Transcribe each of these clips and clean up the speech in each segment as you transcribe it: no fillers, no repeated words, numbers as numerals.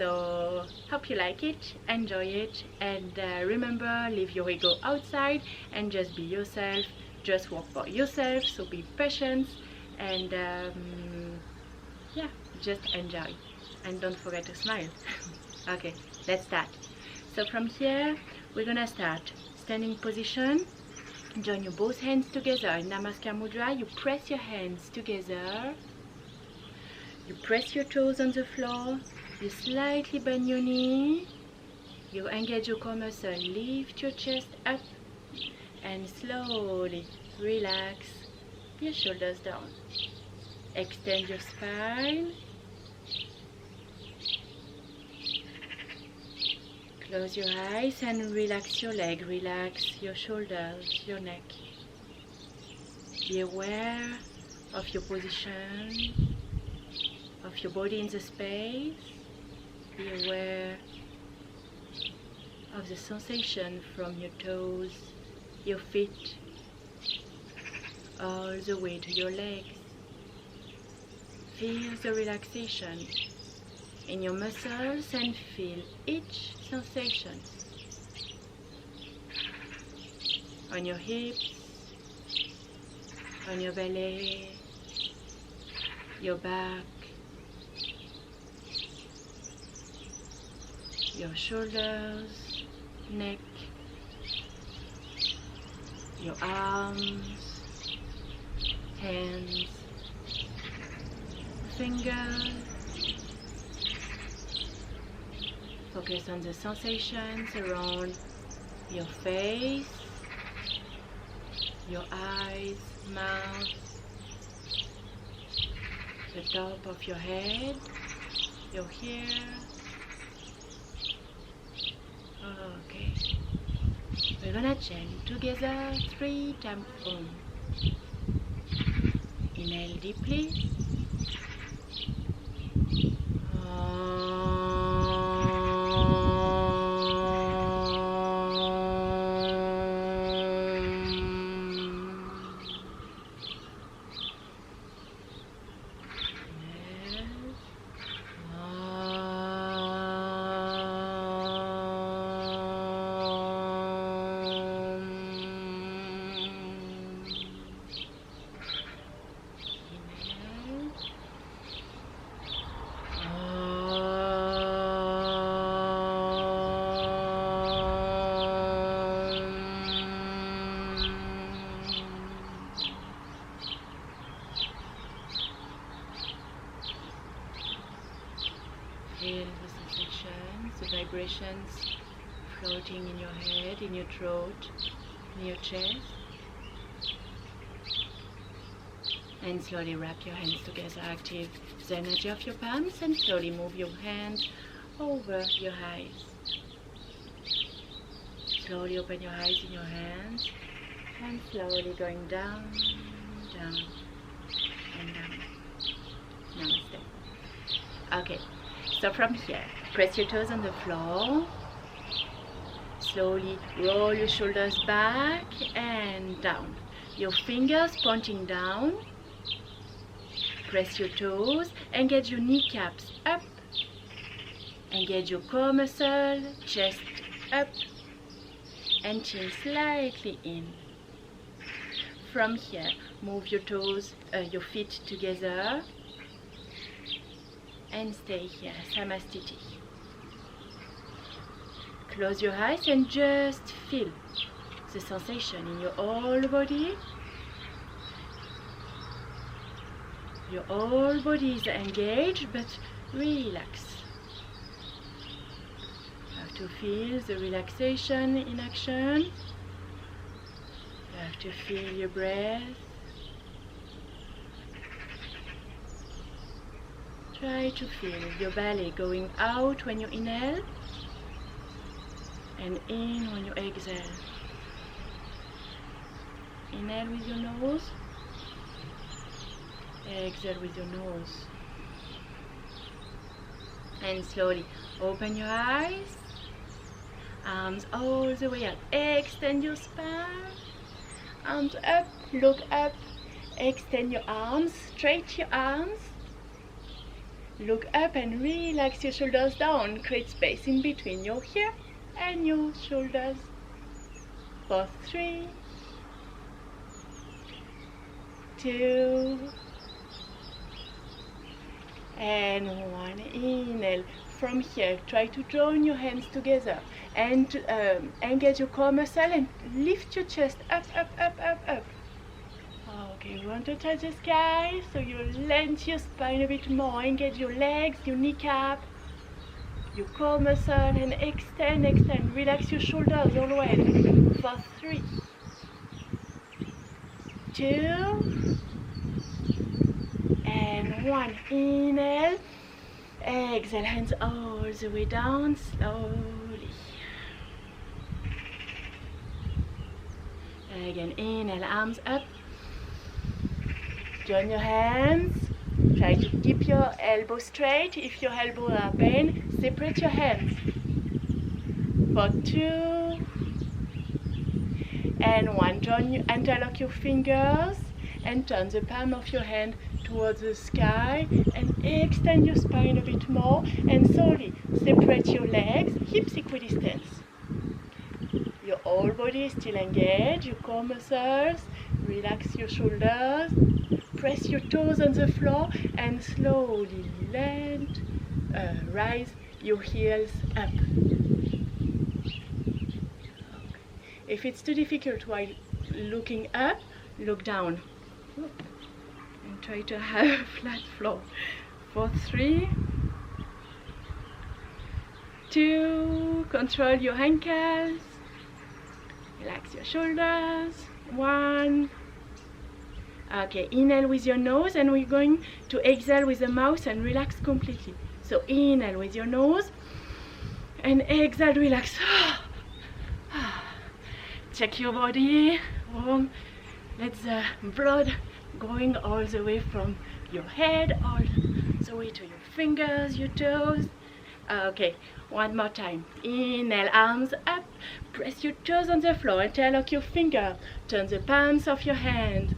So hope you like it, enjoy it, and remember, leave your ego outside and just be yourself. Just work for yourself, so be patient, and yeah, just enjoy, and don't forget to smile. Okay, let's start. So from here we're gonna start standing position. Join your both hands together in Namaskar Mudra. You press your hands together, you press your toes on the floor, you slightly bend your knee, you engage your core muscle, lift your chest up, and slowly relax your shoulders down. Extend your spine. Close your eyes and relax your leg, relax your shoulders, your neck. Be aware of your position, of your body in the space. Be aware of the sensation from your toes, your feet, all the way to your legs. Feel the relaxation in your muscles and feel each sensation on your hips, on your belly, your back, your shoulders, neck, your arms, hands, fingers. Focus on the sensations around your face, your eyes, mouth, the top of your head, your hair. Okay. We're gonna chant together 3 times Om. Inhale deeply. Feel the sensations, the vibrations floating in your head, in your throat, in your chest. And slowly wrap your hands together, active the energy of your palms, and slowly move your hands over your eyes. Slowly open your eyes in your hands, and slowly going down, down, and down. Namaste. Okay. So from here, press your toes on the floor. Slowly roll your shoulders back and down. Your fingers pointing down. Press your toes. Engage your kneecaps up. Engage your core muscle, chest up, and chin slightly in. From here, move your toes, your feet together. And stay here, Samastiti. Close your eyes and just feel the sensation in your whole body. Your whole body is engaged, but relax. You have to feel the relaxation in action. You have to feel your breath. Try to feel your belly going out when you inhale and in when you exhale. Inhale with your nose, exhale with your nose. And slowly open your eyes, arms all the way up. Extend your spine, arms up, look up, extend your arms, straighten your arms. Look up and relax your shoulders down. Create space in between your ear and your shoulders. For 3, 2, and 1. Inhale. From here, try to join your hands together and engage your core muscle and lift your chest up, up, up, up, up. Okay, you want to touch the sky, so you lengthen your spine a bit more. Engage your legs, your kneecap, your core muscle, and extend, extend. Relax your shoulders always. For 3, 2, and 1. Inhale. Exhale, hands all the way down, slowly. Again, inhale, arms up. Join your hands. Try to keep your elbows straight. If your elbows are pain, separate your hands. For 2, and 1. Join you, interlock your fingers and turn the palm of your hand towards the sky and extend your spine a bit more and slowly separate your legs, hips equidistance. Your whole body is still engaged, your core muscles, relax your shoulders, press your toes on the floor and slowly rise your heels up. If it's too difficult while looking up, look down. And try to have a flat floor. For 3, 2, control your ankles, relax your shoulders. 1. Okay, inhale with your nose and we're going to exhale with the mouth and relax completely. So inhale with your nose and exhale, relax. Check your body, warm. Let the blood going all the way from your head, all the way to your fingers, your toes. Okay, one more time. Inhale, arms up. Press your toes on the floor. Interlock your finger. Turn the palms of your hand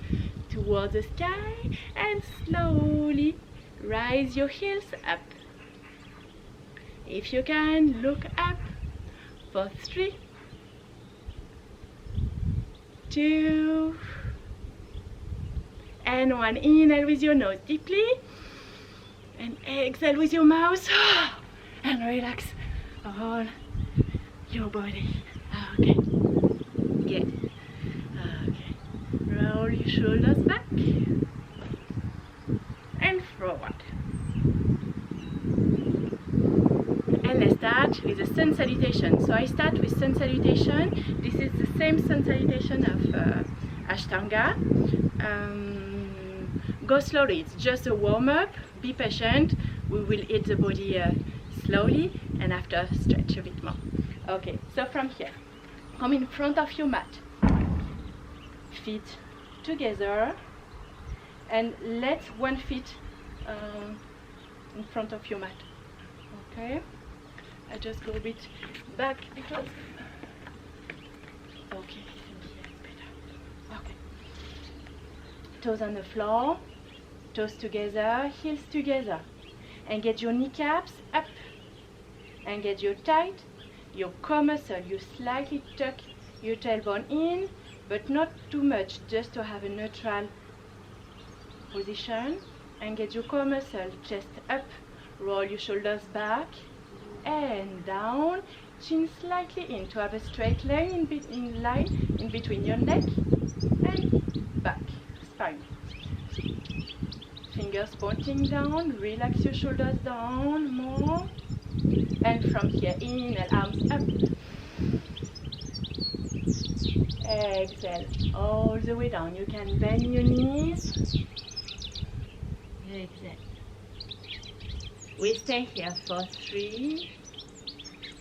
towards the sky and slowly rise your heels up. If you can, look up. For 3, 2, and 1. Inhale with your nose deeply and exhale with your mouth and relax all your body. Okay, good. Okay, roll your shoulders back and forward. And let's start with the sun salutation. So I start with sun salutation. This is the same sun salutation of Ashtanga. Go slowly, it's just a warm-up. Be patient. We will hit the body slowly and after stretch a bit more. Okay, so from here, come in front of your mat. Feet together and let one foot in front of your mat. Okay, I just go a bit back because okay, better. Okay, toes on the floor, toes together, heels together. Engage your kneecaps up. Engage your tight, your core muscle. You slightly tuck your tailbone in, but not too much, just to have a neutral position. Engage your core muscle, chest up. Roll your shoulders back and down. Chin slightly in to have a straight line in between your neck and back spine. Fingers pointing down, relax your shoulders down more. And from here, inhale, arms up. Exhale, all the way down. You can bend your knees. Exhale. We stay here for 3.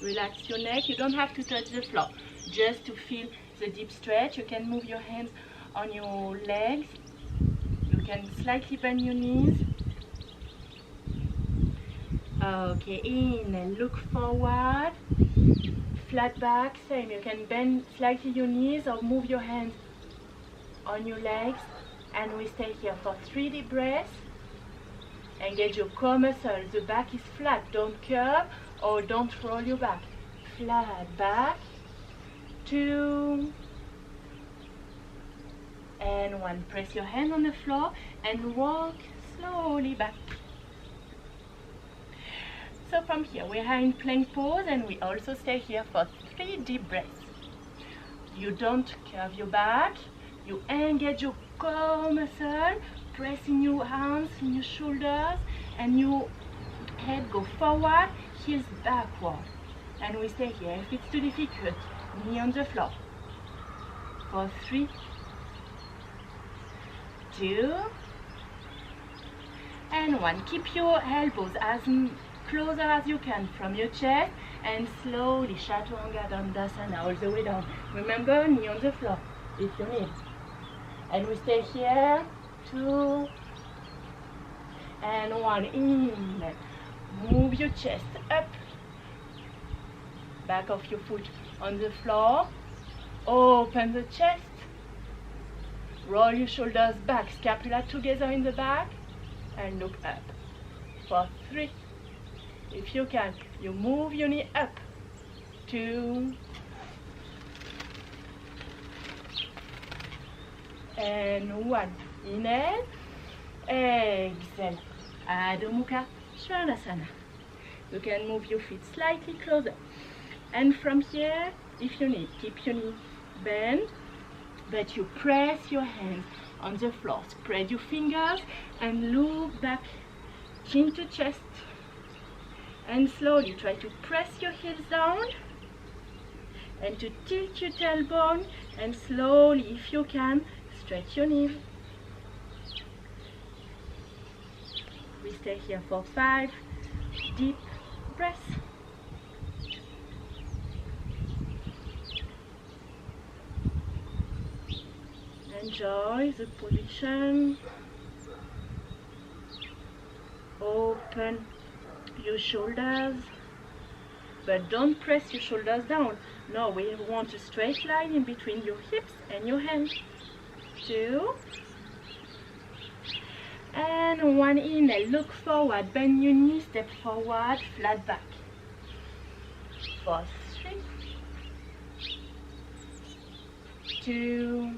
Relax your neck. You don't have to touch the floor. Just to feel the deep stretch. You can move your hands on your legs. You can slightly bend your knees. Okay, inhale, look forward. Flat back, same. You can bend slightly your knees or move your hands on your legs. And we stay here for 3 deep breaths. Engage your core muscles. The back is flat. Don't curve or don't roll your back. Flat back. 2 and 1. Press your hand on the floor and walk slowly back. So from here we are in plank pose, and we also stay here for 3 deep breaths. You don't curve your back. You engage your core muscle, pressing your arms in your shoulders, and your head go forward, heels backward. And we stay here. If it's too difficult, knee on the floor. For 3, 2, and 1. Keep your elbows as closer as you can from your chest, and slowly Chaturanga Dandasana all the way down. Remember, knee on the floor if you need. And we stay here. 2 and 1. In. Move your chest up. Back of your foot on the floor. Open the chest. Roll your shoulders back. Scapula together in the back. And look up. For 3. If you can, you move your knee up. 2 and 1. Inhale. Exhale. Adho Mukha Svanasana. You can move your feet slightly closer. And from here, if you need, keep your knee bent, but you press your hands on the floor. Spread your fingers and look back, chin to chest. And slowly try to press your heels down and to tilt your tailbone, and slowly, if you can, stretch your knees. We stay here for 5 deep breaths. Enjoy the position. Open your shoulders, but don't press your shoulders down. No, we want a straight line in between your hips and your hands. 2 and 1. Inhale, look forward, bend your knees, step forward, flat back. For 3, 2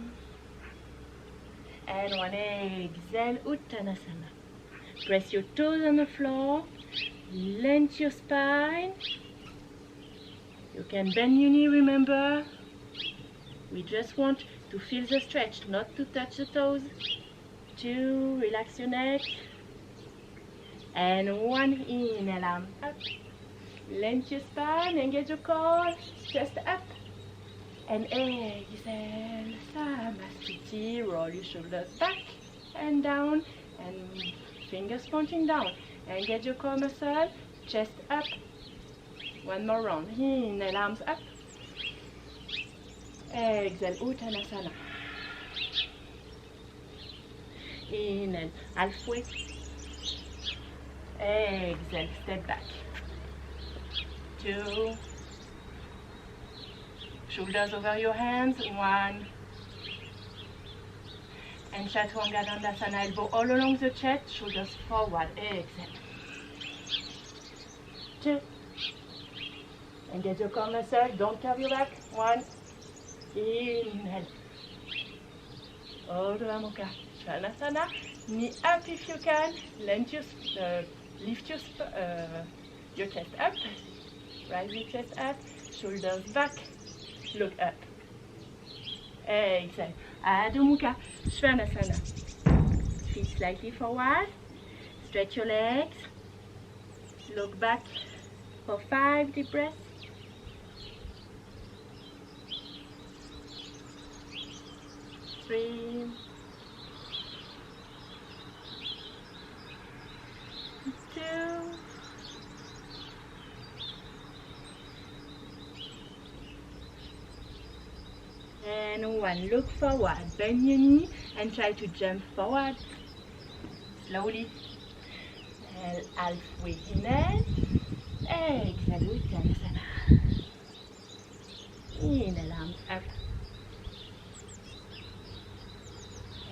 and 1. Exhale, Uttanasana. Press your toes on the floor, lengthen your spine. You can bend your knee, remember. We just want to feel the stretch, not to touch the toes. 2, relax your neck. And 1, inhale, arm up. Lengthen your spine, engage your core, chest up. And exhale, Samasthiti. Roll your shoulders back and down, and fingers pointing down. Engage your core muscle, chest up. One more round. Inhale, arms up. Exhale, Uttanasana. Inhale, halfway. Exhale, step back. 2. Shoulders over your hands. 1. And Chaturanga Dandasana, elbow all along the chest, shoulders forward. Exhale. 2. Engage your core muscle, don't curve your back. 1. Inhale. Adho Mukha Svanasana. Knee up if you can. Lift your chest up. Rise your chest up. Shoulders back. Look up. Exhale. Adho Mukha Svanasana. Feet slightly forward. Stretch your legs. Look back for 5 deep breaths. 3, 2, and 1. Look forward, bend your knee and try to jump forward slowly. Halfway inhale, exhale, Uttanasana. Inhale, arms up.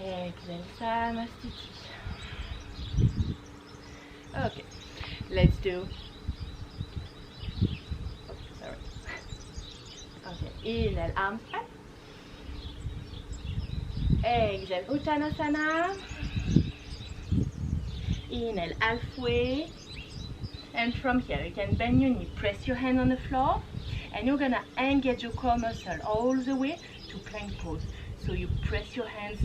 Exhale, Samasthiti. 2. Oh, sorry. Okay, inhale, arms up. Exhale, Uttanasana. Inhale, halfway. And from here, you can bend your knee, press your hand on the floor, and you're gonna engage your core muscle all the way to plank pose. So you press your hands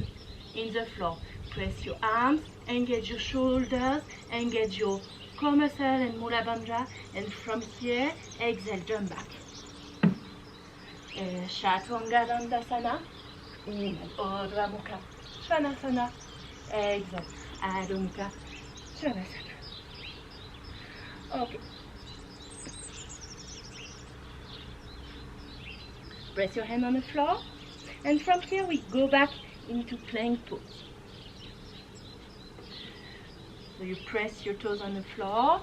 in the floor, press your arms, engage your shoulders, engage your core muscle and Mula Bandha, and from here, exhale, jump back. Chaturanga Dandasana. Inhale, Urdhva Mukha Svanasana. Exhale, Adho Mukha Svanasana. Okay. Press your hand on the floor, and from here we go back into plank pose. So you press your toes on the floor,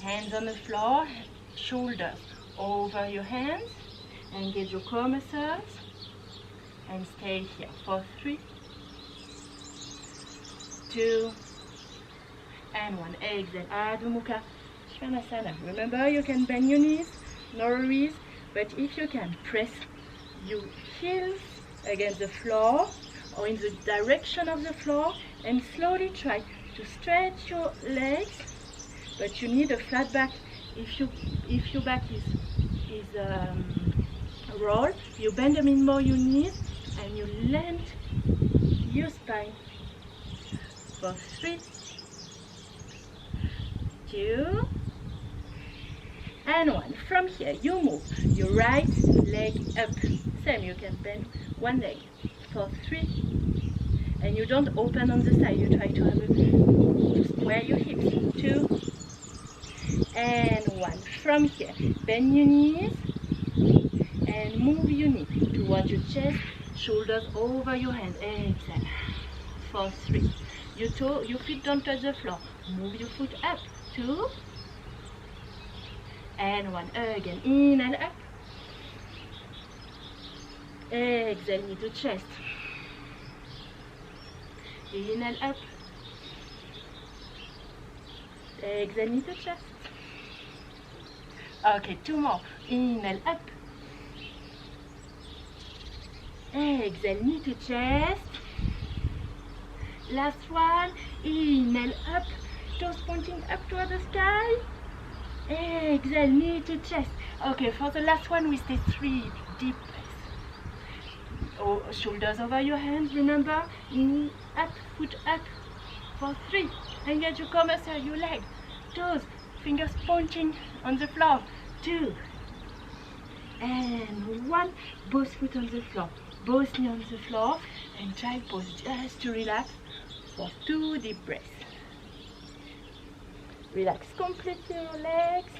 hands on the floor, shoulders over your hands, engage your core muscles, and stay here for 3, 2, and 1. Exhale, Adho Mukha Svanasana. Remember, you can bend your knees, no worries, but if you can, press your heels against the floor or in the direction of the floor, and slowly try to stretch your legs, but you need a flat back. If your back is roll, you bend them in more your knees and you land your spine for 3, 2, and 1. From here, you move your right leg up. Same, you can bend one leg for 3, and you don't open on the side. You try to have to square your hips. 2, and 1. From here, bend your knees and move your knee towards your chest, shoulders over your hand. Exhale for 3. Your feet don't touch the floor. Move your foot up. 2, and 1. Again, inhale up. Exhale, knee to chest. Inhale up. Exhale, knee to chest. Okay, 2 more. Inhale up. Exhale, knee to chest. Last one. Inhale up. Toes pointing up toward the sky. Exhale, knee to chest. Okay, for the last one, we stay 3 deep breaths. Oh, shoulders over your hands. Remember, knee up, foot up for 3. Engage your core muscle, your leg, toes, fingers pointing on the floor. 2, and 1. Both foot on the floor, both knee on the floor, and child pose just to relax for 2 deep breaths. Relax completely your legs,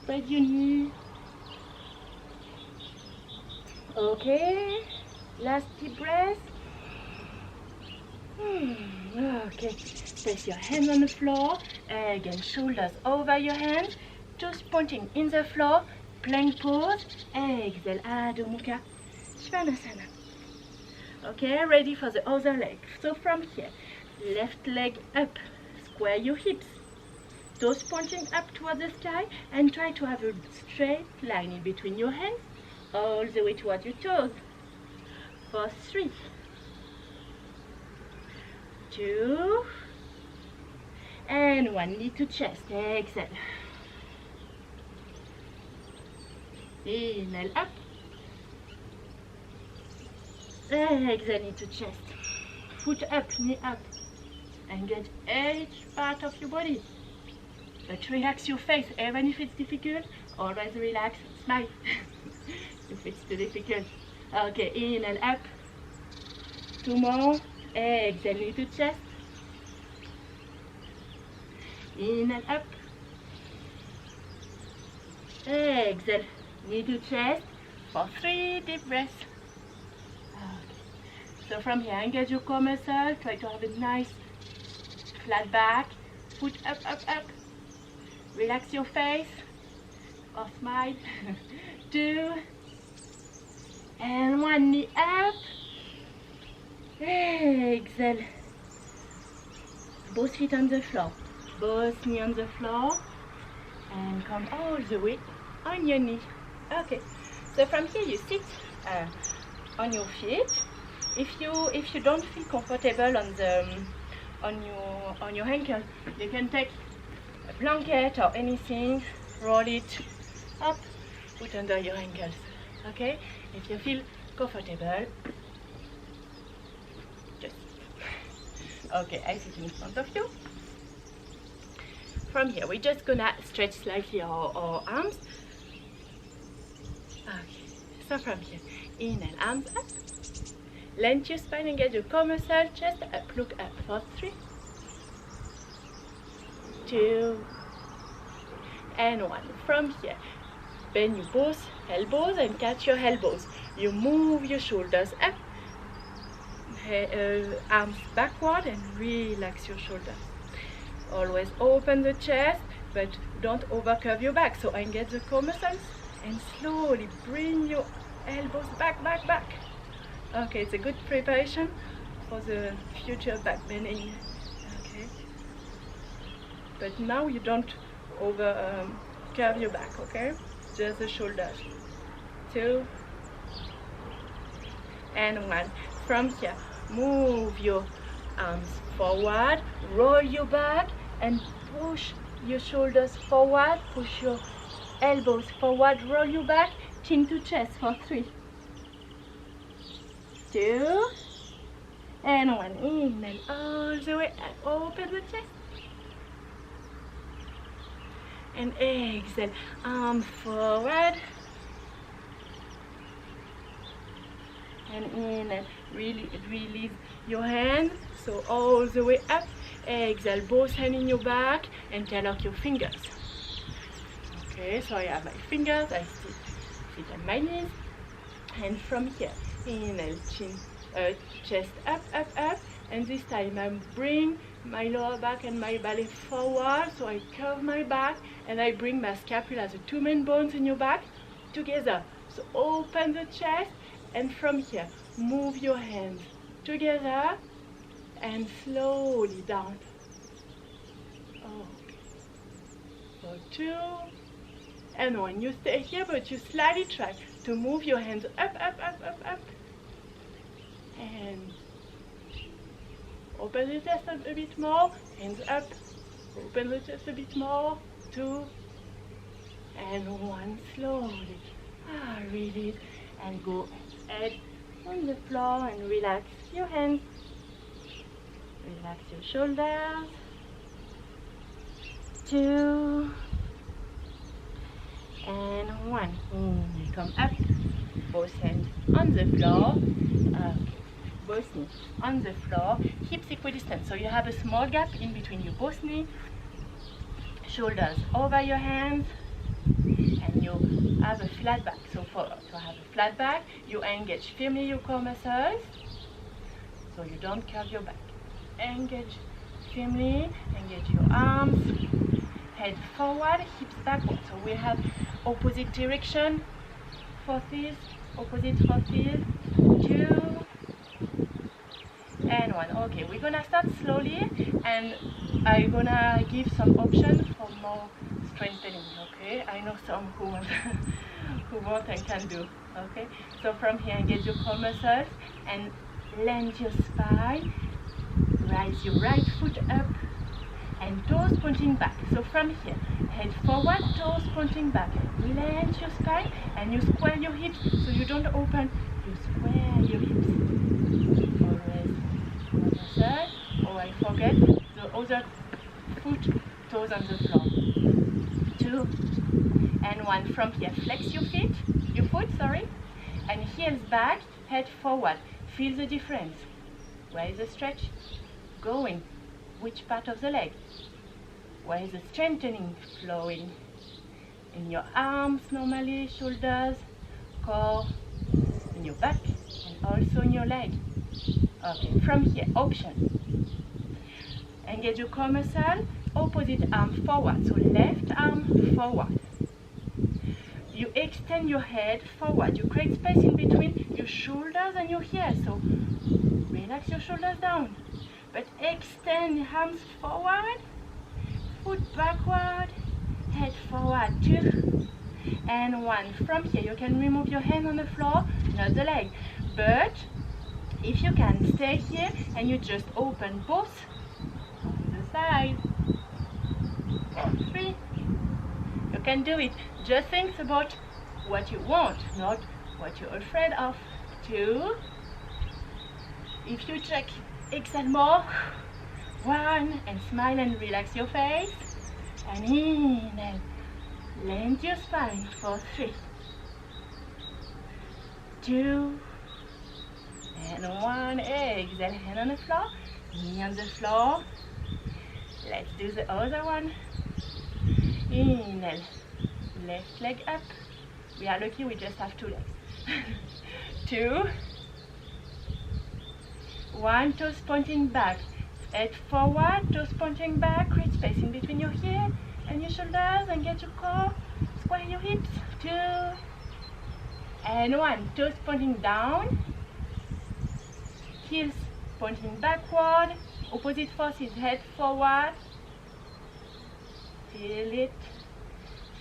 spread your knee. Okay, last deep breath. Okay, place your hands on the floor. Again, shoulders over your hands, toes pointing in the floor, plank pose. Exhale, Adho Mukha Svanasana. Okay, ready for the other leg. So from here, left leg up, square your hips, toes pointing up toward the sky, and try to have a straight line in between your hands, all the way towards your toes. For 3, 2, and 1. Knee to chest. Exhale. Inhale up. Exhale, knee to chest. Foot up, knee up. Engage each part of your body. But relax your face, even if it's difficult. Always relax, smile. If it's too difficult. Okay, inhale up. 2 more. Exhale, knee to chest. Inhale up. Exhale, knee to chest for 3 deep breaths. Okay. So from here, engage your core muscle. Try to have a nice flat back. Foot up, up, up. Relax your face or smile. 2, and 1. Knee up. Exhale. Both feet on the floor. Both knee on the floor. and come all the way on your knee. Okay, so from here you sit on your feet. If you don't feel comfortable on your ankle, you can take a blanket or anything, roll it up, put under your ankles. Okay, if you feel comfortable, just okay. I sit in front of you. From here, we're just gonna stretch slightly our arms. Okay, so from here, inhale, arms up. Lengthen your spine, engage your core muscle, chest up, look up for 3, 2, and 1. From here, bend your both elbows and catch your elbows. You move your shoulders up, arms backward, and relax your shoulders. Always open the chest, but don't overcurve your back. So engage the core muscles and slowly bring your elbows back, back, back. Okay, it's a good preparation for the future back bending. Okay, but now you don't over curve your back. Okay, just the shoulders. 2 and 1. From here, move your arms forward, roll your back, and push your shoulders forward. Push your elbows forward, roll your back, chin to chest for 3, 2, and 1. Inhale all the way up, open the chest. And exhale, arms forward. And inhale, release your hands, so all the way up. Exhale, both hands in your back and interlock your fingers. Okay, so I have my fingers, I sit on my knees. And from here, inhale, chin, chest up, up, up. And this time I bring my lower back and my belly forward, so I curve my back and I bring my scapula, the 2 main bones in your back, together. So open the chest, and from here, move your hands together and slowly down. Okay. So 2 and 1. You stay here, but you slightly try to move your hands up, up, up, up, up. And open the chest a bit more, hands up. Open the chest a bit more. 2 and 1. Slowly. Release and go head on the floor and relax your hands. Relax your shoulders. 2 and 1. Come up. Both hands on the floor. Both knees on the floor. Hips equidistant. So you have a small gap in between your both knees. Shoulders over your hands. And you have a flat back. So to have a flat back, you engage firmly your core muscles, so you don't curve your back. Engage firmly, engage your arms, head forward, hips backward. So we have opposite direction for this, opposite for this. 2 and 1. Okay, we're gonna start slowly, and I'm gonna give some options for more strengthening. Okay, I know some who want who want and can do. Okay, so from here, engage your core muscles and lengthen your spine. Rise your right foot up and toes pointing back. So from here, head forward, toes pointing back. Lengthen your spine and you square your hips, so you don't open. You square your hips. Always on the side. Oh, I forget the other foot, toes on the floor. 2 and 1. From here, flex your foot, and heels back, head forward. Feel the difference. Where is the stretch going? Which part of the leg? Where is the strengthening flowing? In your arms normally, shoulders, core, in your back, and also in your leg. Okay, from here, option. Engage your core muscle, opposite arm forward, so left arm forward. You extend your head forward, you create space in between your shoulders and your ears, so relax your shoulders down, but extend your arms forward, foot backward, head forward, 2, and 1. From here, you can remove your hand on the floor, not the leg. But if you can, stay here and you just open both on the side. 3. You can do it. Just think about what you want, not what you're afraid of. 2. If you check, exhale more. 1, and smile and relax your face. And inhale. Lengthen your spine for 3, 2, and 1. Exhale, hand on the floor, knee on the floor. Let's do the other one. Inhale, left leg up. We are lucky we just have 2 legs. 2, 1, toes pointing back. Head forward, toes pointing back. Create space in between your ear and your shoulders, and get your core. Square your hips. 2, and 1. Toes pointing down. Heels pointing backward. Opposite forces, head forward. Feel it.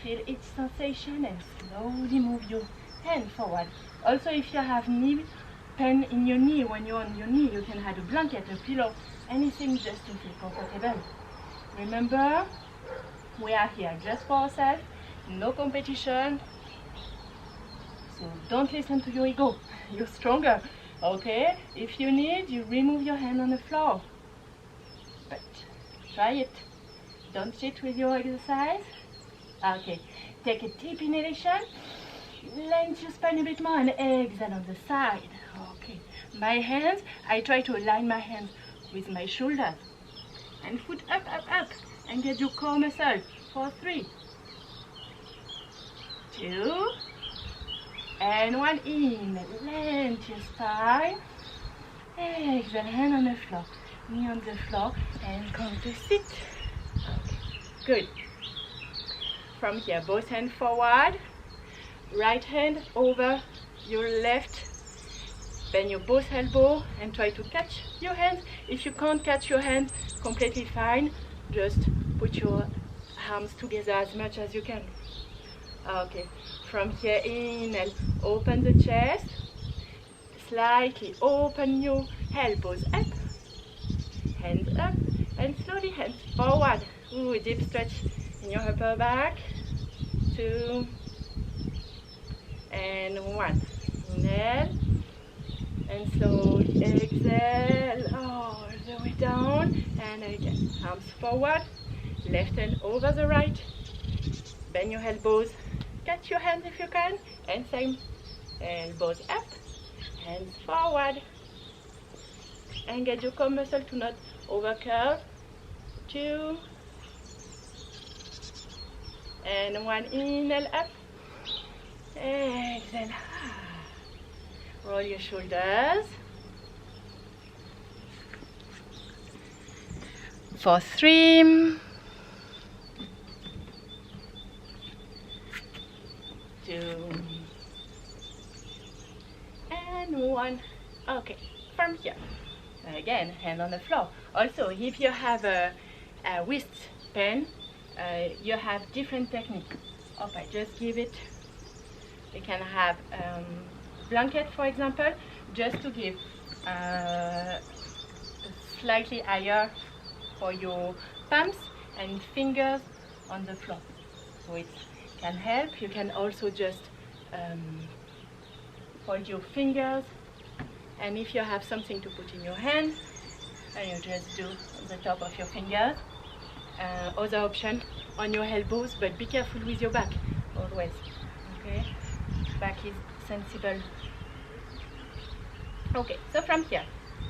Feel each sensation and slowly move your hand forward. Also, if you have knee pain in your knee, when you're on your knee, you can add a blanket, a pillow, anything just to feel comfortable. Remember, we are here just for ourselves, no competition. So don't listen to your ego. You're stronger, okay? If you need, you remove your hand on the floor. But try it. Don't cheat with your exercise. Okay, take a deep inhalation. Lengthen your spine a bit more and exhale on the side. Okay, my hands, I try to align my hands with my shoulders. And foot up, up, up. Engage your core muscle for 3, 2, and 1. In. Lengthen your spine. Exhale, hand on the floor. Knee on the floor and come to sit. Okay, good. From here, both hands forward. Right hand over your left. Bend your both elbow and try to catch your hands. If you can't catch your hands, completely fine. Just put your arms together as much as you can. Okay. From here, inhale, open the chest. Slightly open your elbows up. Hands up and slowly hands forward. Ooh, deep stretch in your upper back. 2 and 1. Inhale and slowly exhale all the way down, and again arms forward, left hand over the right. Bend your elbows, catch your hands if you can, and same, elbows up, hands forward. Engage your core muscle to not over curve. 2 and 1. Inhale up, exhale. Roll your shoulders for 3, 2 and 1. Okay, from here again, hand on the floor. Also, if you have a wrist pain, you have different techniques. Okay, just give it. You can have blanket, for example, just to give slightly higher for your palms and fingers on the floor. So it can help. You can also just fold your fingers, and if you have something to put in your hand, and you just do on the top of your fingers. Other option on your elbows, but be careful with your back always. Okay, back is sensible. Okay, so from here,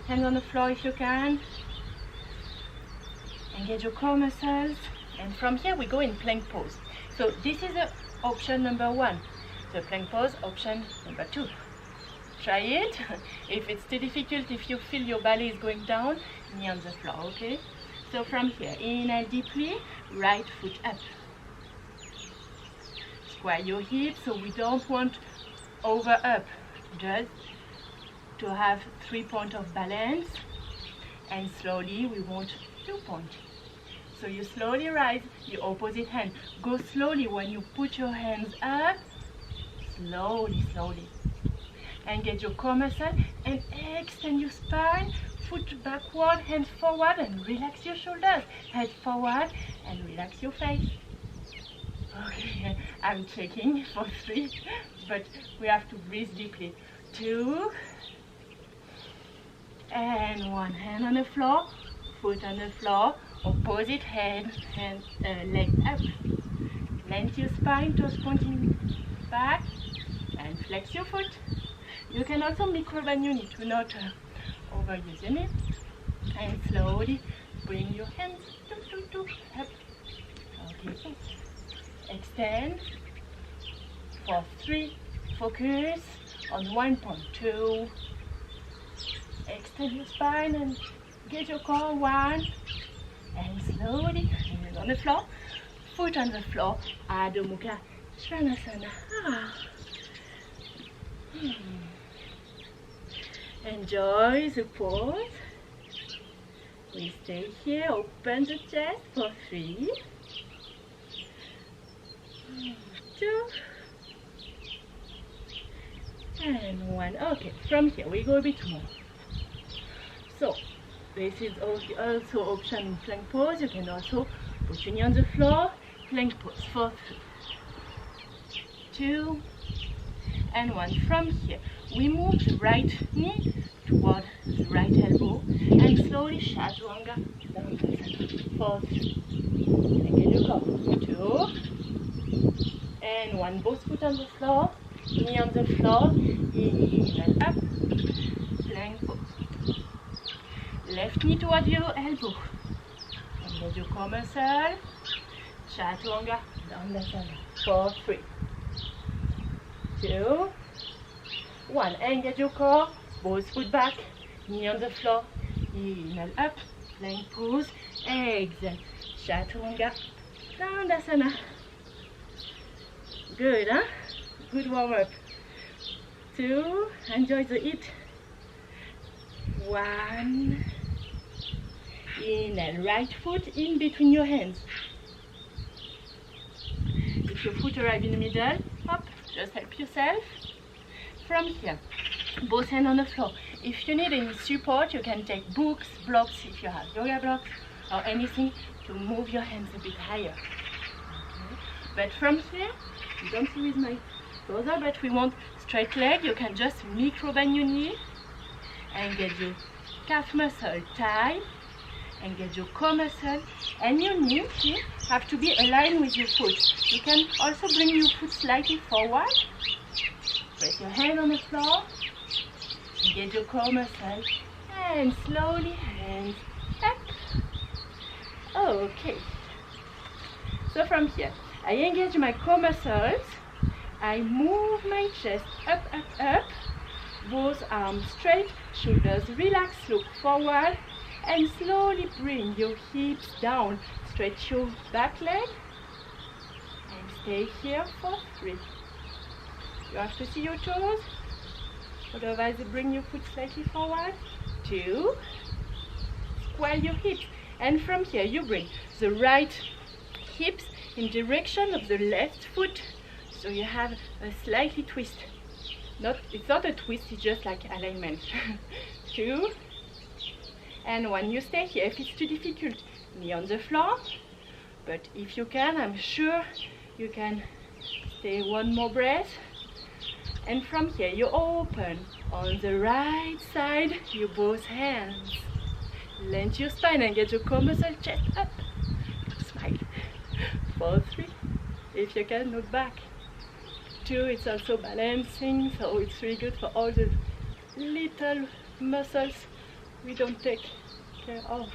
hands on the floor if you can. Engage your core muscles, and from here we go in plank pose. So this is option number 1. The plank pose, option number 2. Try it. If it's too difficult, if you feel your belly is going down, knee on the floor. Okay. So from here, inhale deeply, right foot up. Square your hips, so we don't want over up, just to have 3 points of balance, and slowly we want 2 points. So you slowly rise, your opposite hand. Go slowly when you put your hands up. Slowly, slowly. Engage your core muscle and extend your spine. Foot backward, hands forward, and relax your shoulders. Head forward and relax your face. Okay, I'm checking for 3, but we have to breathe deeply. 2, and 1. Hand on the floor, foot on the floor, opposite hand, leg up. Length your spine, toes pointing back, and flex your foot. You can also micro bend your knee to not overuse your knee. And slowly bring your hands up. Okay. Extend for 3. Focus on 1.2. Extend your spine and get your core. 1. And slowly, hands on the floor, foot on the floor. Adho Mukha Svanasana. Enjoy the pose. We stay here. Open the chest for 3, 2, and 1. Okay, from here we go a bit more. So this is also option in plank pose. You can also put your knee on the floor. Plank pose for 3, 2, and 1. From here we move the right knee toward the right elbow and slowly Chaturanga down for 3. Again you go. 2 and 1. Both foot on the floor, knee on the floor, in and up, plank pose. Left knee toward your elbow. Engage your core muscle. Chaturanga Dandasana for 3, 2, 1. Engage your core. Both foot back, knee on the floor, inhale up, plank pose, exhale, Chaturanga Dandasana. Good, huh? Good warm up. 2, enjoy the heat. 1, inhale, right foot in between your hands. If your foot arrives in the middle, hop, just help yourself. From here, both hands on the floor. If you need any support, you can take books, blocks, if you have yoga blocks, or anything to move your hands a bit higher. Okay. But from here, you don't see with my brother, but we want straight leg. You can just micro bend your knee, engage your calf muscle, thigh, engage your core muscle, and your knee here have to be aligned with your foot. You can also bring your foot slightly forward. Press your hand on the floor, engage your core muscle, and slowly hands up. Okay. So from here, I engage my core muscles. I move my chest up, up, up. Both arms straight, shoulders relaxed, look forward, and slowly bring your hips down. Stretch your back leg, and stay here for 3. You have to see your toes, otherwise bring your foot slightly forward. 2, square your hips, and from here you bring the right hips in direction of the left foot, so you have a slightly twist. It's not a twist, it's just like alignment. 2, and 1. You stay here. If it's too difficult, knee on the floor, but if you can, I'm sure you can stay 1 more breath. And from here you open on the right side, you both hands. Lengthen your spine and get your core muscle, chest up. Smile. For 3. If you can, look back. 2, it's also balancing, so it's really good for all the little muscles we don't take care of.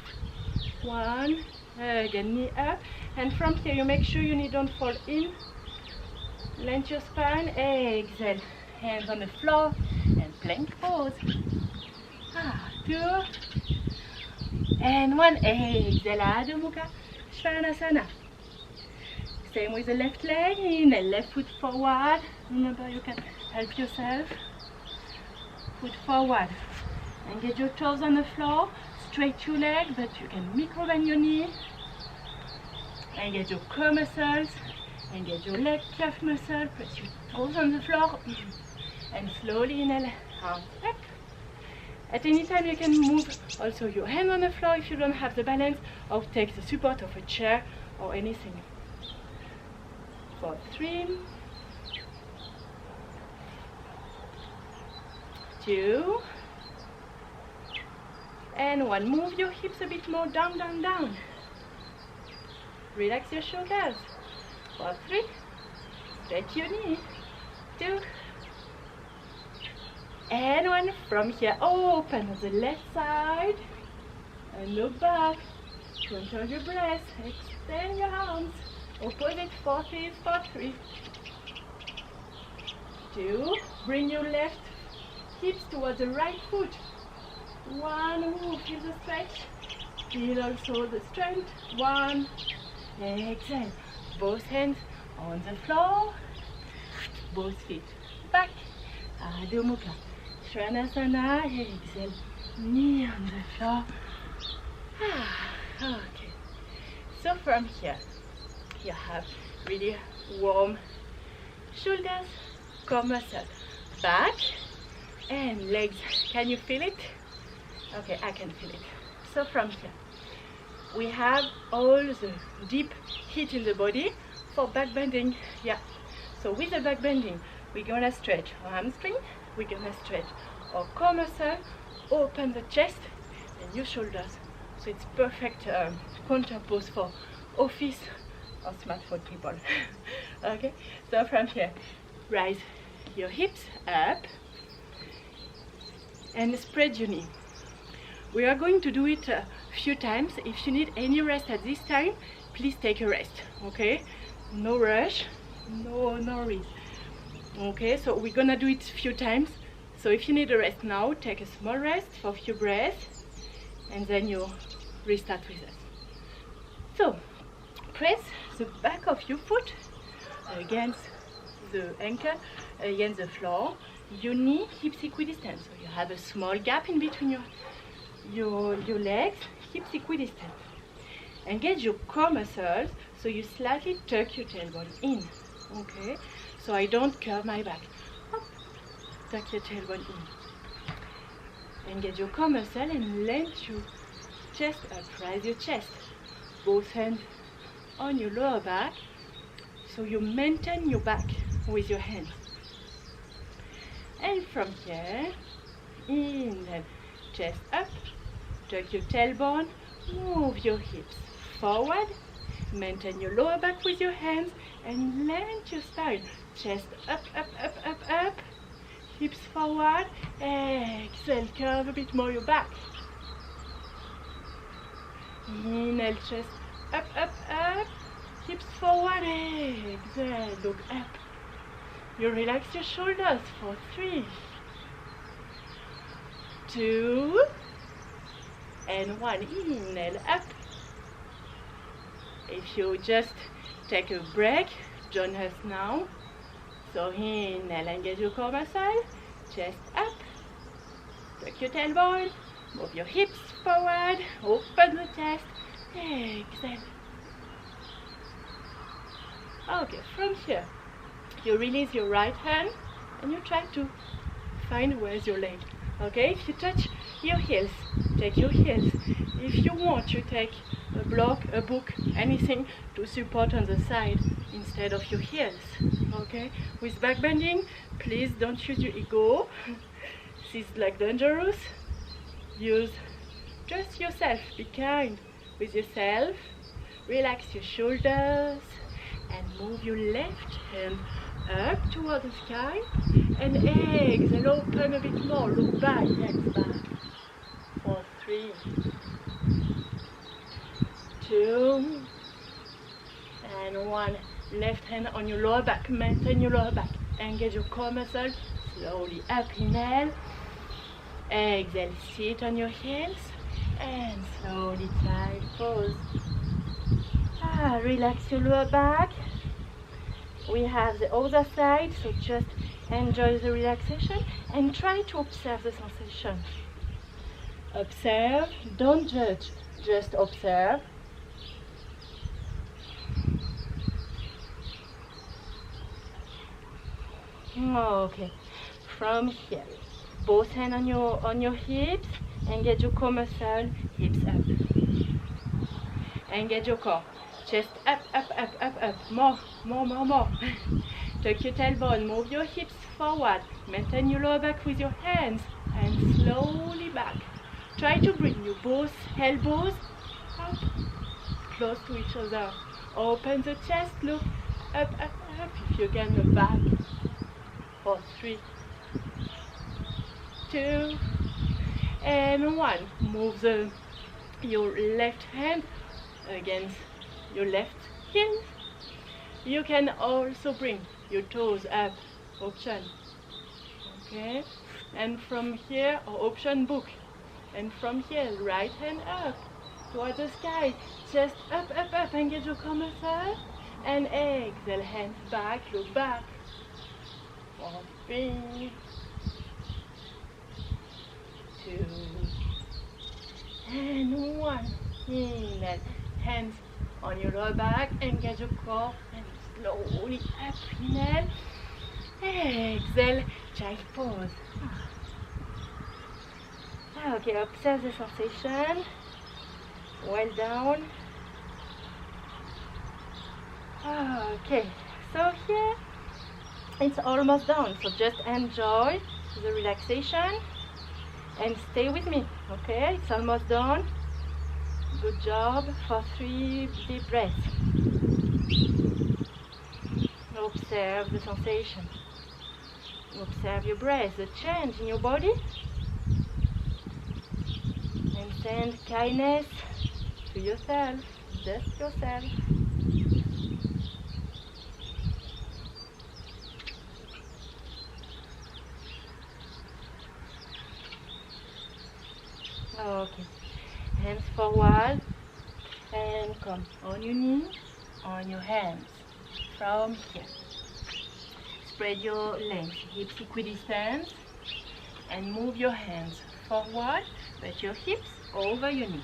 1, again, knee up. And from here you make sure your knee don't fall in. Lengthen your spine, exhale. Hands on the floor and plank pose. 2 and 1. Exhale, Adho Mukha Svanasana. Same with the left leg. Inhale, left foot forward. Remember, you can help yourself. Foot forward. Engage your toes on the floor. Straight your leg, but you can micro bend your knee. Engage your core muscles, engage your leg calf muscle, press your toes on the floor, and slowly inhale, arms up. At any time you can move also your hand on the floor if you don't have the balance, or take the support of a chair or anything. For 3, 2, and 1. Move your hips a bit more, down, down, down. Relax your shoulders. For 3, stretch your knee. 2, and 1. From here, open the left side and look back. Control your breath. Extend your arms. Opposite forces for 3, 2. Bring your left hips towards the right foot. 1. Feel the stretch. Feel also the strength. 1. Exhale. Both hands on the floor. Both feet back. Adho Mukha. Svanasana. Exhale. Knee on the floor. Okay. So from here, you have really warm shoulders, core muscle, back, and legs. Can you feel it? Okay, I can feel it. So from here, we have all the deep heat in the body for back bending. Yeah. So with the back bending, we're gonna stretch our hamstring, we're gonna stretch our core muscle, open the chest and your shoulders. So it's perfect counter pose for office or smartphone people. Okay, so from here, rise your hips up and spread your knee. We are going to do it a few times. If you need any rest at this time, please take a rest. Okay, no rush, no risk. Okay, so we're gonna do it a few times. So if you need a rest now, take a small rest for a few breaths and then you restart with us. So press the back of your foot against the ankle, against the floor. Your knee hips equidistant, so you have a small gap in between your legs, hips equidistant. Engage your core muscles, so you slightly tuck your tailbone in. Okay, so I don't curve my back. Up. Tuck your tailbone in. Engage your core muscle and lengthen your chest up. Rise your chest. Both hands on your lower back, so you maintain your back with your hands. And from here, inhale, chest up, tuck your tailbone, move your hips forward, maintain your lower back with your hands, and lengthen your spine. Chest up, up, up, up, up, hips forward, exhale, curve a bit more your back. Inhale, chest up, up, up, hips forward, exhale, look up. You relax your shoulders for 3, 2, and 1. Inhale, up. If you just take a break, join us now. So inhale, engage your core muscle, chest up, tuck your tailbone, move your hips forward, open the chest, exhale. Okay, from here, you release your right hand and you try to find where's your leg. Okay, if you touch your heels, take your heels. If you want, you take a block, a book, anything to support on the side instead of your heels. Okay, with back bending, please don't use your ego. This is like dangerous. Use just yourself. Be kind with yourself. Relax your shoulders and move your left hand up toward the sky and exhale, open a bit more, look back, hands back. For 3, 2, and 1. Left hand on your lower back, maintain your lower back, engage your core muscle, slowly up, inhale, exhale, sit on your heels and slowly side pose. Relax your lower back. We have the other side, so just enjoy the relaxation and try to observe the sensation. Observe, don't judge, just observe. Okay. From here, both hands on your hips. Engage your core muscle. Hips up. Engage your core. Chest up, up, up, up, up. More, more, more, more. Tuck your tailbone. Move your hips forward. Maintain your lower back with your hands. And slowly back. Try to bring your both elbows up, close to each other. Open the chest. Look up, up, up. If you can, look back. For 3, 2, and 1. Move your left hand against your left heel. You can also bring your toes up, option. Okay, and from here, or option book. And from here, right hand up towards the sky. Chest up, up, up. Engage your core muscle. And exhale, hands back, look back. 3, 2, and 1. Inhale, hands on your lower back, engage your core, and slowly up. Inhale, exhale, child pose. Okay, observe the sensation. Well down. Okay, so here it's almost done, so just enjoy the relaxation and stay with me. Okay, it's almost done. Good job. For 3 deep breaths. Observe the sensation. Observe your breath, the change in your body, and send kindness to yourself, just yourself. Okay, hands forward and come on your knee, on your hands. From here, spread your legs, hips equidistant, and move your hands forward, but your hips over your knee.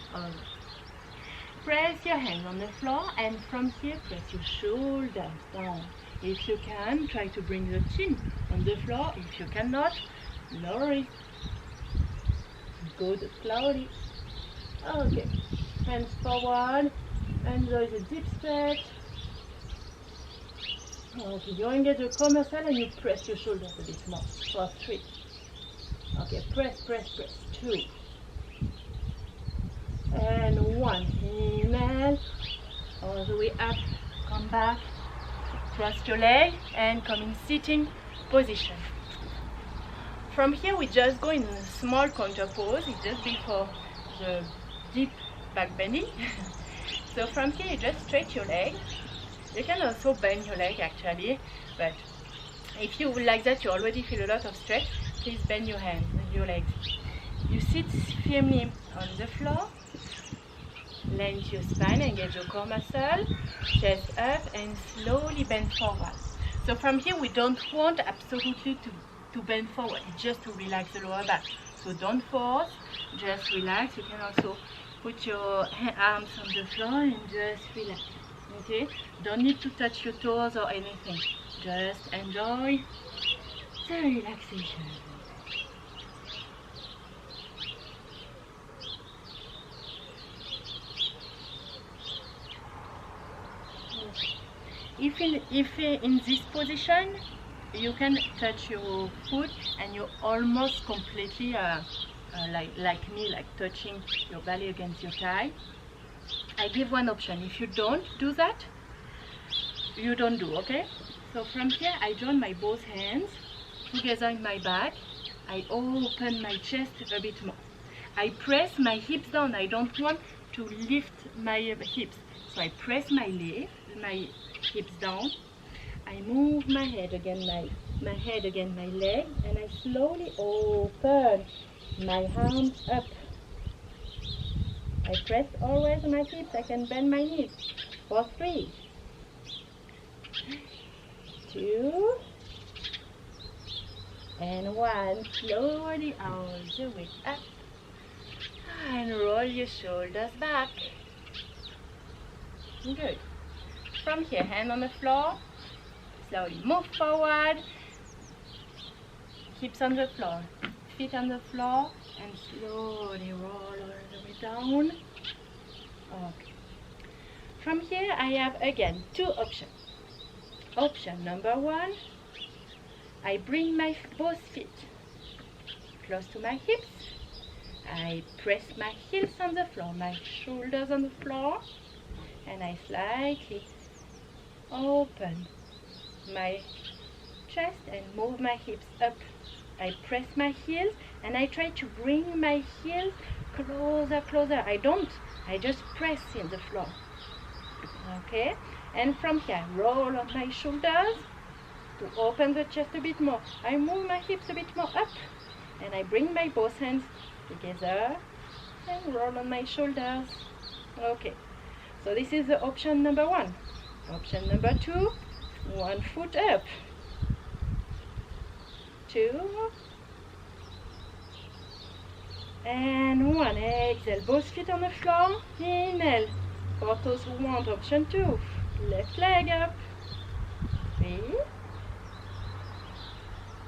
Press your hands on the floor, and from here, press your shoulders down. If you can, try to bring the chin on the floor. If you cannot, no worries. Good, slowly. Okay, hands forward. Enjoy the deep stretch. Okay, you engage your core muscle and you press your shoulders a bit more. For 3. Okay, press, press, press. 2. And 1. Inhale. All the way up. Come back. Cross your leg and come in sitting position. From here, we just go in a small counter pose. It's just before the deep back bending. So from here, you just stretch your leg. You can also bend your leg actually, but if you like that, you already feel a lot of stretch, please bend your hands, your legs. You sit firmly on the floor. Lengthen your spine, engage your core muscle, chest up, and slowly bend forward. So from here, we don't want absolutely to bend forward, it's just to relax the lower back. So don't force, just relax. You can also put your arms on the floor and just relax. Okay, don't need to touch your toes or anything, just enjoy the relaxation. If in this position you can touch your foot and you're almost completely like me, like touching your belly against your thigh, I give one option. If you don't do that, you don't do, okay? So from here, I join my both hands together in my back. I open my chest a bit more. I press my hips down. I don't want to lift my hips. So I press my hips down. I move my head against my leg, and I slowly open my arms up. I press always my hips. I can bend my knees. For 3, 2, and 1. Slowly all the way up. And roll your shoulders back. Good. From here, hand on the floor. Slowly move forward. hips on the floor, feet on the floor, and slowly roll all the way down. Okay. From here I have again two options. Option number one, I bring my both feet close to my hips. I press my heels on the floor, my shoulders on the floor, and I slightly open my chest and move my hips up. I press my heels and I try to bring my heels closer. I just press in the floor. Okay, and from here, roll on my shoulders to open the chest a bit more. I move my hips a bit more up and I bring my both hands together and roll on my shoulders. Okay, so this is the option number one. Option number two, one foot up, two, and one. Exhale, both feet on the floor. Inhale. For those who want option two, left leg up, 3,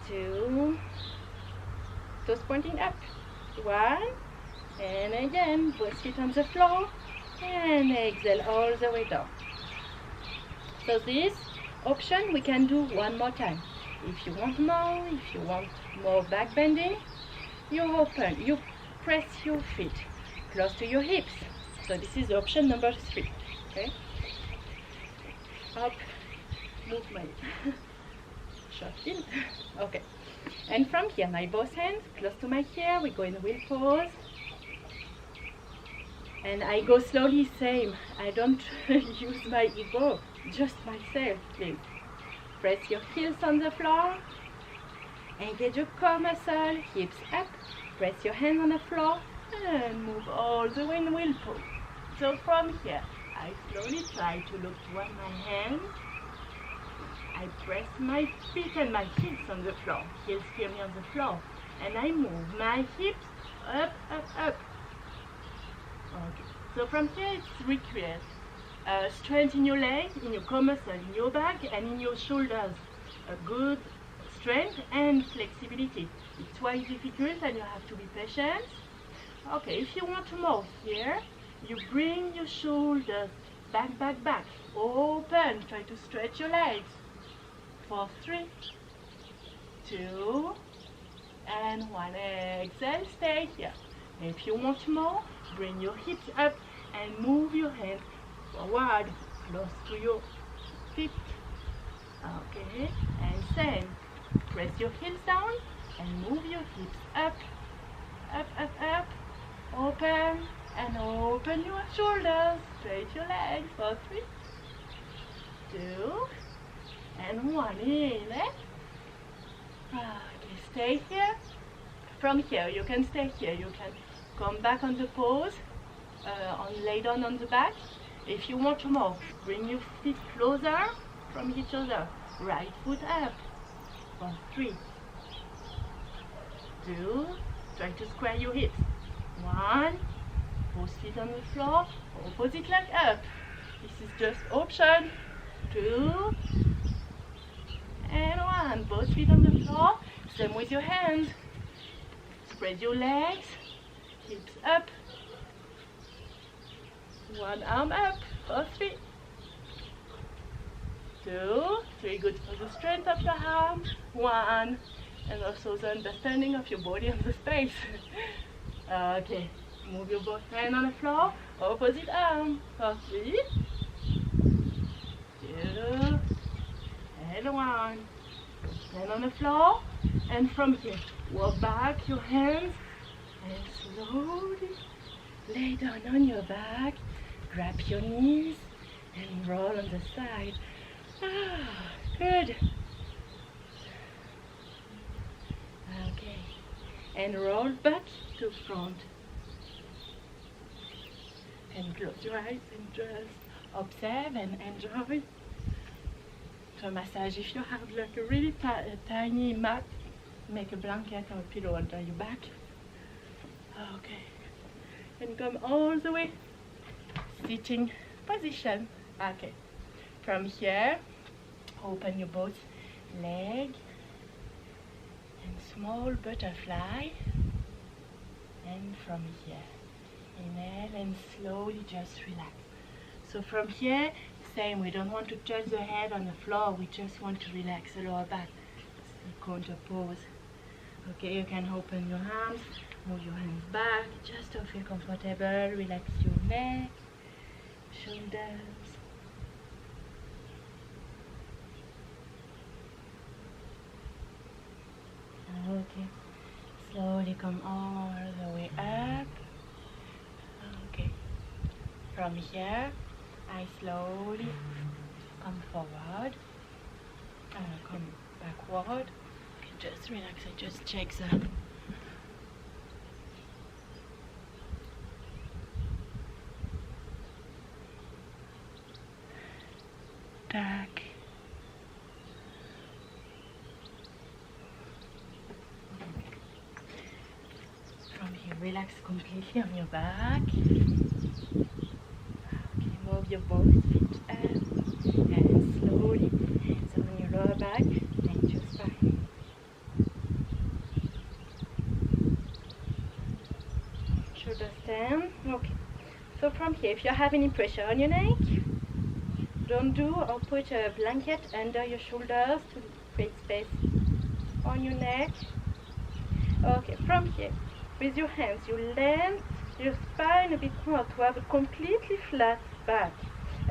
2, toes pointing up, 1, and again, both feet on the floor, and exhale all the way down. So this option we can do one more time. If you want more back bending, you press your feet close to your hips. So this is option number 3. Okay. Up, move my short in. Okay. And from here, my both hands close to my ear. We go in wheel pose. And I go slowly, same. I don't use my ego, just myself, please. Press your heels on the floor. Engage your core muscle, hips up. Press your hand on the floor and move all the way in wheel pose. So from here, I slowly try to look toward my hands. I press my feet and my heels on the floor, heels firmly on the floor, and I move my hips up. Okay. So from here, it's recreate strength in your legs, in your core muscle, in your back, and in your shoulders. A good strength and flexibility. It's quite difficult, and you have to be patient. Okay, if you want more here, you bring your shoulders back, open, try to stretch your legs for 3, 2, and 1. Exhale, stay here. If you want more, bring your hips up and move your hands forward, close to your feet. Okay, and same. Press your heels down and move your hips up, open, and open your shoulders, straight your legs for 3, 2, and 1. Inhale. Okay, stay here. From here, you can stay here. You can come back on the pose, lay down on the back. If you want more, bring your feet closer from each other. Right foot up for 3, 2, try to square your hips. 1, both feet on the floor, opposite leg up. This is just option 2, and 1. Both feet on the floor, same with your hands. Spread your legs, hips up. 1 arm up for 3, 2, 3, good for the strength of your arm. 1, and also the understanding of your body and the space. Okay, move your both hands on the floor, opposite arm for 3, 2, and 1. Hand on the floor, and from here, walk back your hands and slowly lay down on your back, grab your knees and roll on the side. Good. Okay, and roll back to front. And close your eyes and just observe and enjoy the massage. If you have like a really tiny mat, make a blanket or a pillow under your back. Okay, and come all the way sitting position. Okay, from here, open your both leg and small beautiful butterfly. And from here, inhale and slowly just relax. So from here, same, we don't want to touch the head on the floor, we just want to relax the lower back. So counter pose. Okay, you can open your arms, move your hands back, just to feel comfortable, relax your neck, shoulders. Okay, slowly come all the way up. Okay, from here, I slowly come forward, come backward. Okay, just relax, I just check the back. From here, relax completely on your back. Okay, move your both feet up and slowly hands on your lower back and your spine. Shoulders down. Okay. So from here, if you have any pressure on your neck, don't do or put a blanket under your shoulders to create space on your neck. Okay, from here, with your hands, you lengthen your spine a bit more to have a completely flat back.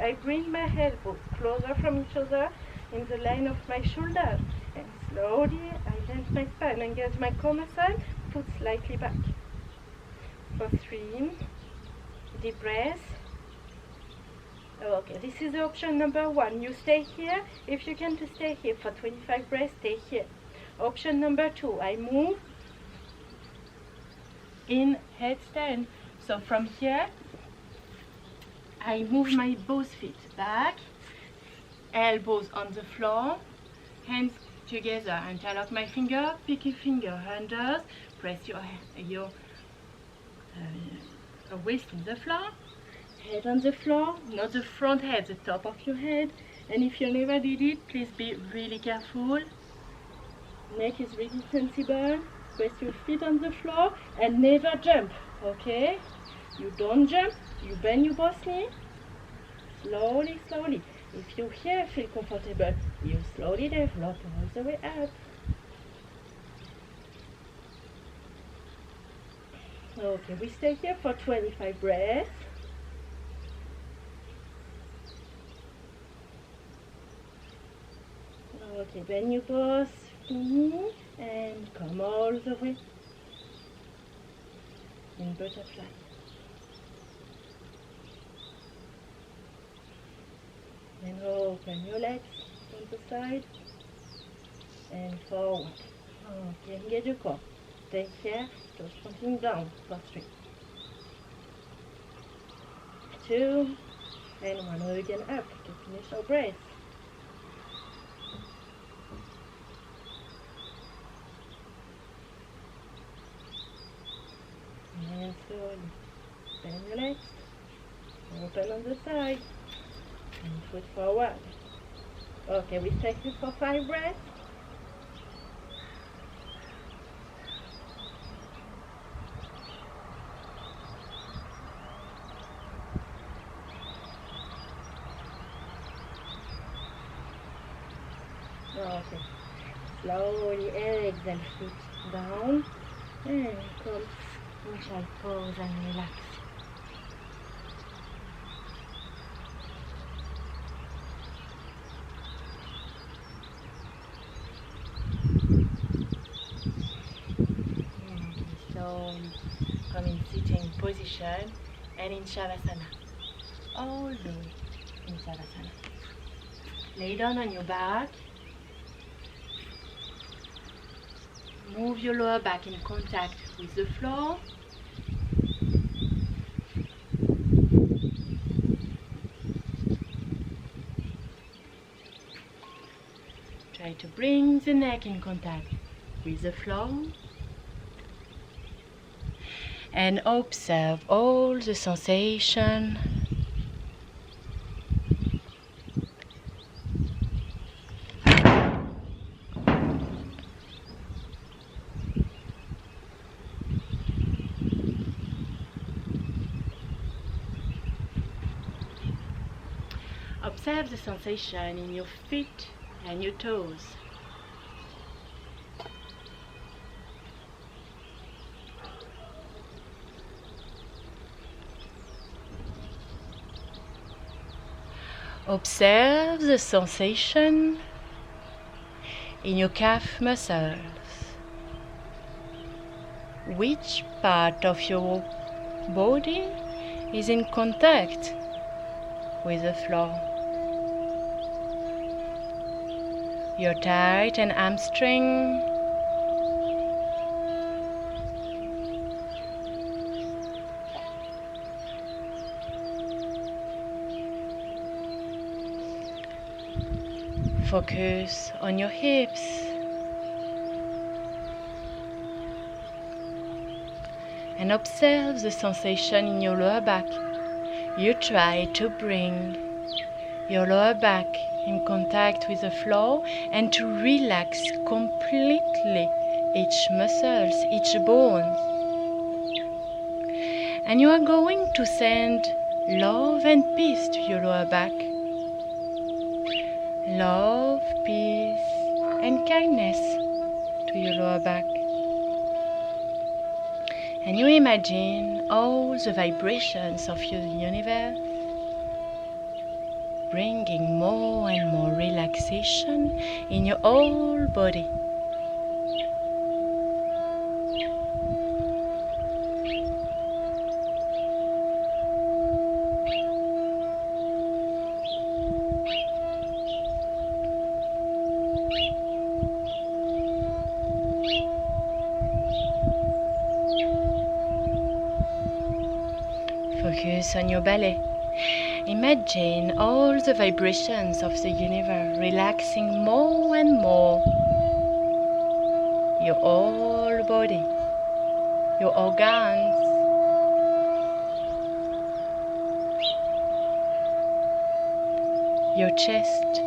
I bring my elbows closer from each other in the line of my shoulder, and slowly I lengthen my spine, engage my core muscle, foot slightly back. For 3 deep breaths. Okay, this is option number 1. You stay here. If you can to stay here for 25 breaths, stay here. Option number 2, I move in headstand. So from here, I move my both feet back, elbows on the floor, hands together, interlock my finger, pinky finger under, press your waist on the floor, head on the floor, not the front head, the top of your head. And if you never did it, please be really careful. Neck is really sensible. Press your feet on the floor and never jump, okay? You don't jump, you bend your both knees. Slowly, slowly. If you here feel comfortable, you slowly develop all the way up. Okay, we stay here for 25 breaths. Okay, bend your both knees and come all the way in butterfly. And open your legs on the side and forward. Okay, engage your core. Stay here, just pointing down for 3, 2, and 1. Again up to finish our breath. And slowly bend your legs, open on the side, and foot forward. Okay, we stay here for 5 breaths. Okay, slowly exhale, feet down, and come in child pose and relax. And slowly come in sitting position and in Shavasana. All the way in Shavasana. Lay down on your back. Move your lower back in contact with the floor. Try to bring the neck in contact with the floor. And observe all the sensation. Observe the sensation in your feet and your toes. Observe the sensation in your calf muscles. Which part of your body is in contact with the floor? Your tight and hamstring, focus on your hips and observe the sensation in your lower back. You try to bring your lower back in contact with the floor and to relax completely each muscles, each bone. And you are going to send love and peace to your lower back. Love, peace, and kindness to your lower back. And you imagine all the vibrations of your universe bringing more and more relaxation in your whole body. Focus on your belly. Imagine all the vibrations of the universe relaxing more and more your whole body, your organs, your chest,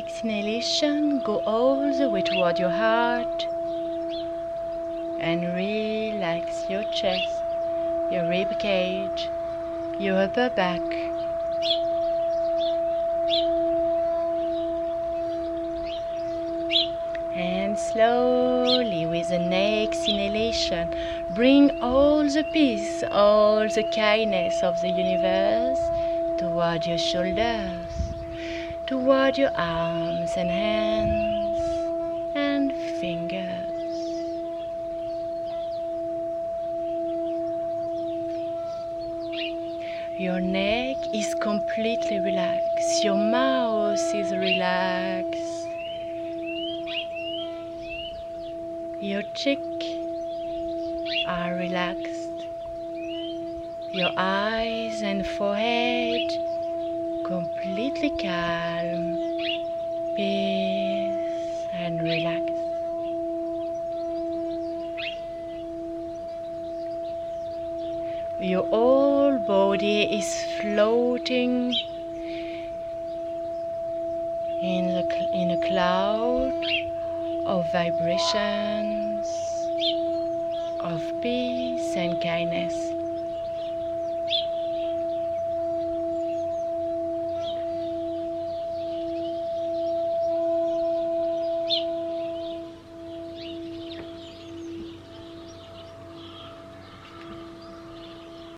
next inhalation, go all the way toward your heart and relax your chest, your rib cage, your upper back. And slowly with the next inhalation, bring all the peace, all the kindness of the universe toward your shoulders, toward your arms and hands and fingers. Your neck is completely relaxed, your mouth is relaxed, your cheeks are relaxed, your eyes and forehead completely calm, peace and relaxed. Your whole body is floating in a cloud of vibrations, of peace and kindness.